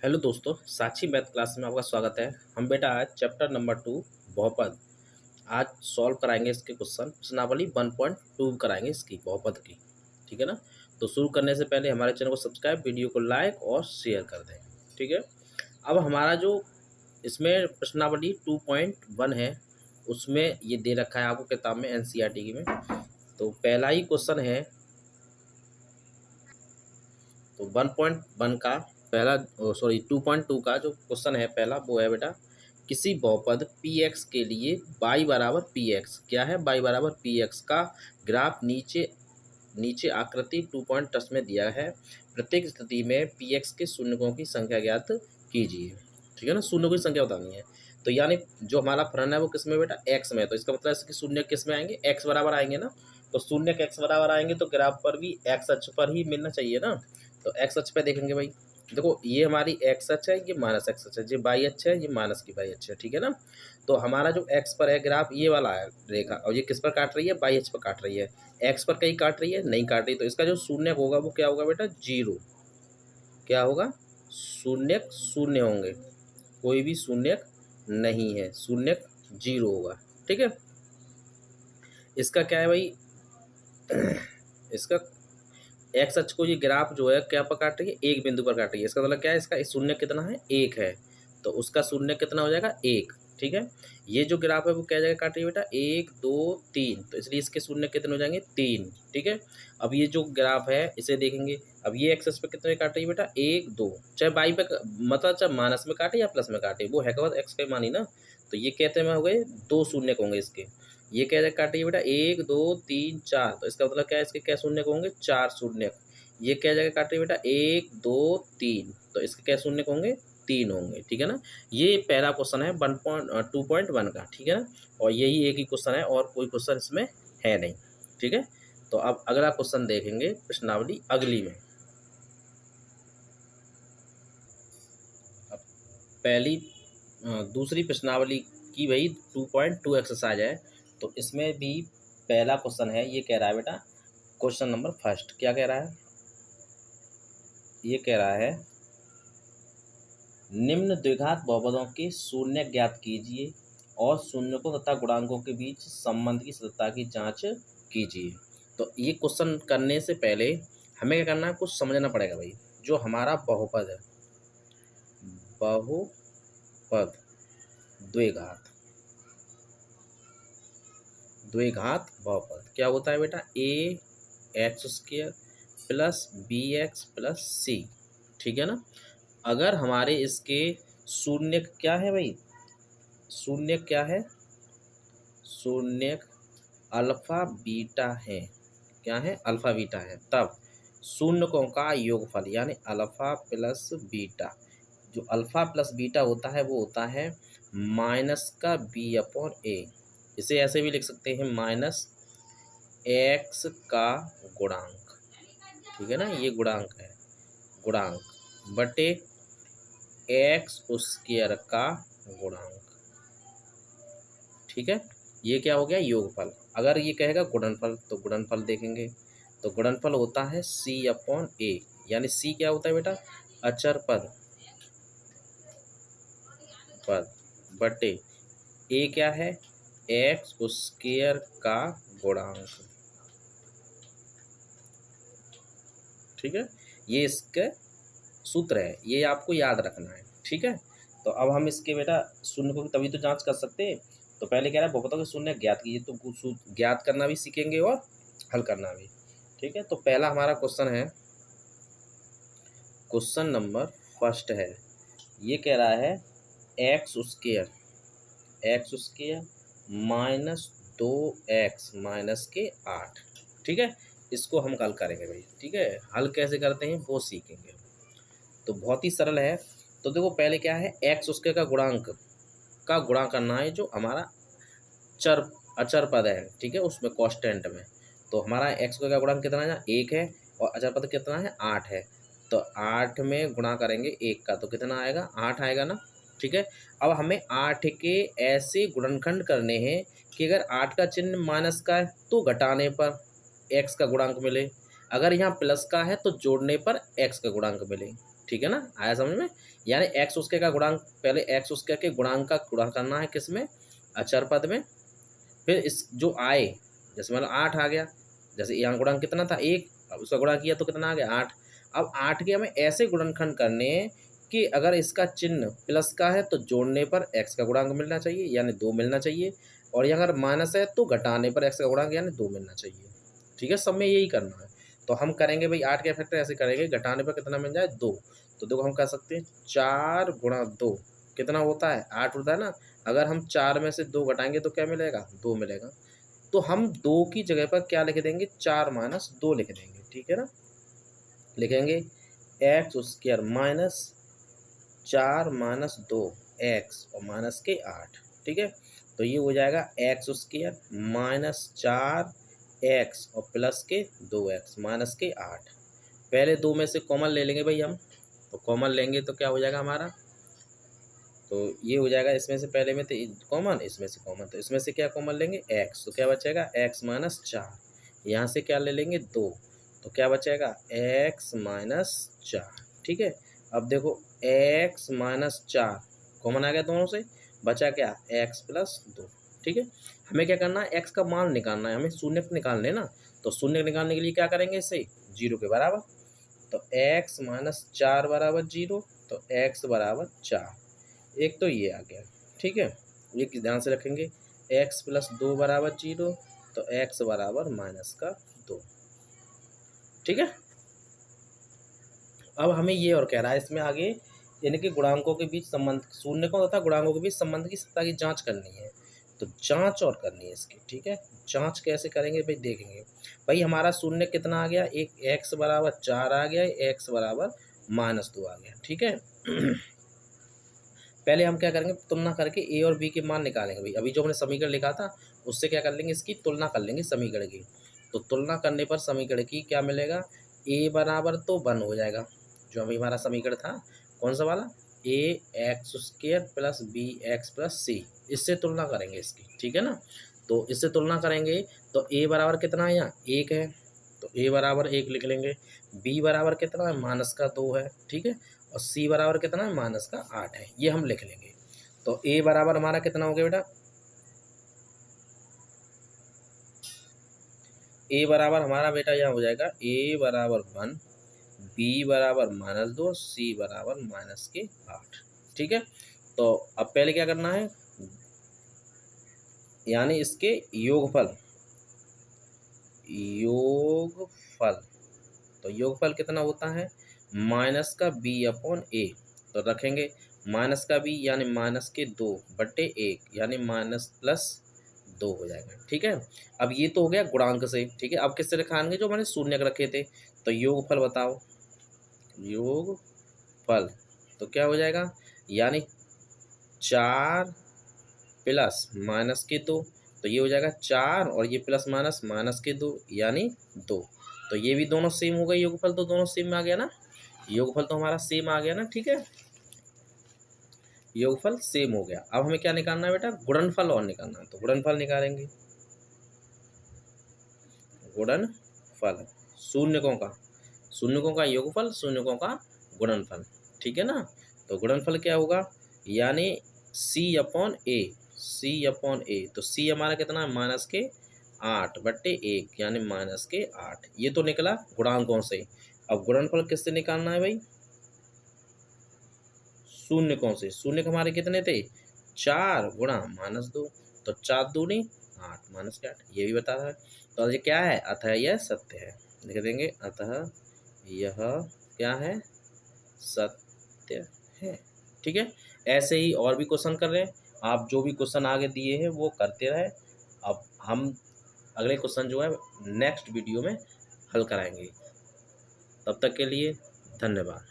Hello दोस्तों, साक्षी math class में आपका स्वागत है। हम बेटा आज चैप्टर नंबर 2 बहुपद आज सॉल्व कराएंगे। इसके प्रश्नावली 1.2 कराएंगे इसकी बहुपद की। ठीक है ना। तो शुरू करने से पहले हमारे चैनल को सब्सक्राइब, वीडियो को लाइक और शेयर कर दें। ठीक है। अब हमारा जो इसमें प्रश्नावली 2.1 है उसमें ये दे रखा है आपको किताब में, NCERT की में। तो पहला ही क्वेश्चन है, तो 1.1 का पहला 2.2 का जो क्वेश्चन है पहला, वो है बेटा, किसी बहुपद px के लिए y बराबर px, क्या है y बराबर px का ग्राफ नीचे आकृति 2.10 में दिया है। प्रत्येक स्थिति में px के शून्यकों की संख्या ज्ञात कीजिए। ठीक है ना, शून्यकों की संख्या बतानी है। तो यानी जो हमारा फलन है वो किस में बेटा, x में। तो इसका मतलब है कि शून्य किस में आएंगे, x बराबर आएंगे ना। तो शून्य के x बराबर आएंगे तो ग्राफ पर भी x अक्ष पर ही मिलना चाहिए ना। तो x अक्ष पे देखेंगे भाई, देखो ये हमारी x अक्ष है, ये माइनस x अक्ष है, ये y अक्ष है, ये माइनस की y अक्ष है। ठीक है ना। तो हमारा जो x पर है ग्राफ ये वाला है रेखा, और ये किस पर काट रही है, y अक्ष पर काट रही है। x पर कहीं काट रही है, नहीं काट रही। तो इसका जो शून्य होगा वो क्या होगा बेटा, 0। क्या होगा, शून्य शून्य होंगे, कोई भी शून्य नहीं है, शून्य 0 होगा। ठीक है। इसका क्या है भाई, इसका एक्स अक्ष को ये ग्राफ जो है क्या पर काट रही है, एक बिंदु पर काट रही है। इसका मतलब क्या है, इसका शून्य कितना है, 1 है। तो उसका शून्य कितना हो जाएगा, 1। ठीक है। ये जो ग्राफ है वो क्या जगह काट रही है बेटा, 1 2 3। तो इसलिए इसके शून्य कितने हो जाएंगे, 3। ठीक है। अब ये जो ग्राफ है इसे देखेंगे, अब ये एक्स पे कितने काट रही है बेटा, 1 2। चाहे बाई पे मतलब चाहे माइनस में काटे या प्लस में काटे, वो है क्या एक्स पे मानी ना। तो ये कहते में हो गए 2 शून्य होंगे इसके। ये क्या काटिए बेटा, 1 2 3 4। तो इसका मतलब क्या है, इसके क्या शून्य होंगे, 4 शून्य। ये क्या जगह काटिए बेटा, 1 2 3। तो इसके क्या शून्य होंगे, 3 होंगे। ठीक है ना। ये पहला क्वेश्चन है 2.1 का। ठीक है ना। और यही एक ही क्वेश्चन है, और कोई क्वेश्चन इसमें है नहीं। ठीक है। तो अब अगला क्वेश्चन देखेंगे प्रश्नावली अगली में। अब पहली दूसरी प्रश्नावली की भाई 2.2 एक्सरसाइज है। तो इसमें भी पहला क्वेश्चन है, ये कह रहा है बेटा, क्वेश्चन नंबर फर्स्ट क्या कह रहा है, ये कह रहा है निम्न द्विघात बहुपदों के शून्य ज्ञात कीजिए और शून्यकों तथा गुणांकों के बीच संबंध की सत्यता की जांच कीजिए। तो ये क्वेश्चन करने से पहले हमें क्या करना है, कुछ समझना पड़ेगा भाई। जो हमारा बहुपद है, बहुपद द्विघात बहुपद क्या होता है बेटा, ax² plus bx plus c। ठीक है ना। अगर हमारे इसके शून्य क्या है भाई, शून्य क्या है, शून्य अल्फा बीटा है। क्या है, अल्फा बीटा है। तब शून्यकों का योगफल यानी अल्फा प्लस बीटा, जो अल्फा प्लस बीटा होता है वो होता है माइनस का b/a। इसे ऐसे भी लिख सकते हैं, माइनस x का गुणांक। ठीक है ना, ये गुणांक है, गुणांक बटे x² का गुणांक। ठीक है। ये क्या हो गया, योगफल। अगर ये कहेगा गुणनफल तो गुणनफल देखेंगे। तो गुणनफल होता है c/a, यानी c क्या होता है बेटा, अचर पद बटे a क्या है, x² का गुणांक। ठीक है। ये इसका सूत्र है, ये आपको याद रखना है। ठीक है। तो अब हम इसके बेटा शून्य को तभी तो जांच कर सकते हैं। तो पहले कह रहा है बहुपदों के शून्य ज्ञात कीजिए, तो कुछ ज्ञात करना भी सीखेंगे और हल करना भी। ठीक है। तो पहला हमारा क्वेश्चन है, क्वेश्चन नंबर फर्स्ट है, ये कह रहा है x² माइनस 2x माइनस के 8। ठीक है। इसको हम हल करेंगे भाई। ठीक है। हल कैसे करते हैं वो सीखेंगे। तो बहुत ही सरल है। तो देखो पहले क्या है, x² का गुणा करना है, जो हमारा अचर पद है। ठीक है, उसमें कांस्टेंट में। तो हमारा x² का गुणांक कितना है, 1 है, और अचर पद कितना है, 8 है। तो 8 में गुणा करेंगे 1 का तो कितना आएगा, 8 आएगा ना। ठीक है। अब हमें 8 के ऐसे गुणनखंड करने हैं कि अगर 8 का चिन्ह माइनस का है तो घटाने पर x का गुणांक मिले, अगर यहाँ प्लस का है तो जोड़ने पर एक्स का गुणांक मिले, ठीक है ना, आया समझ में। यानी एक्स उसके का गुणांक, पहले एक्स उसके के गुणांक का गुणा करना है किसमें, अचर पद में, फिर इस जो आए, जैसे मतलब 8 आ गया, जैसे यहाँ गुणांक कितना था 1, अब उसका गुणा किया तो कितना आ गया 8। अब 8 के हमें ऐसे गुणनखंड करने कि अगर इसका चिन्ह प्लस का है तो जोड़ने पर एक्स का गुणांक मिलना चाहिए यानी 2 मिलना चाहिए, और यहाँ अगर माइनस है तो घटाने पर एक्स का गुणांक यानी 2 मिलना चाहिए, ठीक है। सब में यही करना है। तो हम करेंगे भाई 8 के फैक्टर ऐसे करेंगे, घटाने पर कितना मिल जाए 2, तो देखो हम कह सकते हैं 4 गुणा 2 कितना होता है 8 होता है ना। अगर हम 4 में से 2 घटाएंगे तो क्या मिलेगा 2 मिलेगा। तो हम 2 की जगह पर क्या लिख देंगे 4 माइनस 2 लिख देंगे, ठीक है ना। लिखेंगे x square minus 4 minus 2 x और माइनस के 8, ठीक है। तो ये हो जाएगा एक्स स्क्वायर माइनस 4 एक्स और प्लस के 2 एक्स माइनस के 8। पहले 2 में से कॉमन ले लेंगे भाई हम, तो कॉमन लेंगे तो क्या हो जाएगा हमारा, तो ये हो जाएगा इसमें से पहले में तो कॉमन, इसमें से कॉमन, तो इसमें से क्या कॉमन लेंगे एक्स, तो क्या बचेगा एक्स माइनस 4, यहाँ से क्या ले लेंगे 2, तो क्या बचेगा एक्स माइनस 4, ठीक है। अब देखो एक्स माइनस 4 कॉमन आ गया दोनों से, बचा क्या एक्स प्लस 2, ठीक है। हमें क्या करना है एक्स का मान निकालना है, हमें शून्य निकालने हैं ना, तो शून्य निकालने के लिए क्या करेंगे इसे 0 के बराबर, तो एक्स माइनस 4 बराबर 0, तो एक्स बराबर 4, एक तो ये आ गया, ठीक है। ये ध्यान से रखेंगे x प्लस 2 बराबर 0, तो x बराबर माइनस का 2, ठीक है। अब हमें ये और कह रहा है इसमें आगे, यानी कि गुणांकों के बीच संबंध, शून्यकों तथा गुणांकों के बीच संबंध की सत्ता की जांच करनी है, तो जांच और करनी है इसकी, ठीक है। जांच कैसे करेंगे भाई देखेंगे, भाई हमारा शून्य कितना आ गया, एक x बराबर 4 आ गया, x बराबर माइनस 2 आ गया, ठीक है। पहले हम क्या करेंगे तुलना करके ए और बी के मान निकालेंगे भाई, अभी जो हमने समीकरण लिखा था उससे क्या कर लेंगे इसकी तुलना कर लेंगे समीकरण की, तो तुलना करने पर समीकरण की क्या मिलेगा, ए बराबर तो 1 हो जाएगा, जो अभी हमारा समीकरण था कौन सा वाला, A X square plus B X plus C, इससे तुलना करेंगे इसकी, ठीक है ना। तो इससे तुलना करेंगे तो ए बराबर कितना है यहाँ 1 है, तो ए बराबर 1 लिख लेंगे, बी बराबर कितना है माइनस का 2 है, ठीक है, और सी बराबर कितना है माइनस का 8 है, ये हम लिख लेंगे। तो ए बराबर हमारा कितना हो गया बेटा, ए बराबर हमारा बेटा यहाँ हो जाएगा ए बराबर 1, बी बराबर माइनस 2, सी बराबर माइनस के 8, ठीक है। तो अब पहले क्या करना है, यानी इसके योगफल, योगफल, तो योगफल कितना होता है माइनस का बी अपॉन ए, तो रखेंगे माइनस का बी यानी माइनस के 2 बट्टे 1 यानी माइनस प्लस 2 हो जाएगा, ठीक है। अब ये तो हो गया गुणांक से, ठीक है। अब किससे दिखाएंगे जो मैंने शून्य रखे थे, तो योगफल बताओ, योगफल तो क्या हो जाएगा, यानी 4 प्लस माइनस के 2, तो ये हो जाएगा 4 और ये प्लस माइनस माइनस के 2 यानी 2, तो ये भी दोनों सेम हो गए, योगफल तो दोनों सेम आ गया ना, योगफल तो हमारा सेम आ गया ना, ठीक है, योगफल सेम हो गया। अब हमें क्या निकालना है बेटा गुणनफल और निकालना है, तो गुणनफल निकालेंगे, गुणनफल शून्यकों का योगफल, शून्यकों का गुणनफल, ठीक है ना। तो गुणनफल क्या होगा, यानी सी अपॉन ए, सी अपॉन ए, तो सी हमारा कितना है माइनस के 8 बट्टे 1 यानी माइनस के 8, ये तो निकला गुणांकों से। अब गुणनफल किससे निकालना है भाई, शून्यकों से, शून्य हमारे कितने थे 4 गुणा माइनस 2, तो 4 दूनी 8 माइनस के 8, ये भी बता रहा है। तो ये क्या है, अतः यह सत्य है, लिख देंगे अतः यह क्या है सत्य है, ठीक है। ऐसे ही और भी क्वेश्चन कर रहे हैं आप, जो भी क्वेश्चन आगे दिए हैं वो करते रहे। अब हम अगले क्वेश्चन जो है नेक्स्ट वीडियो में हल कराएंगे, तब तक के लिए धन्यवाद।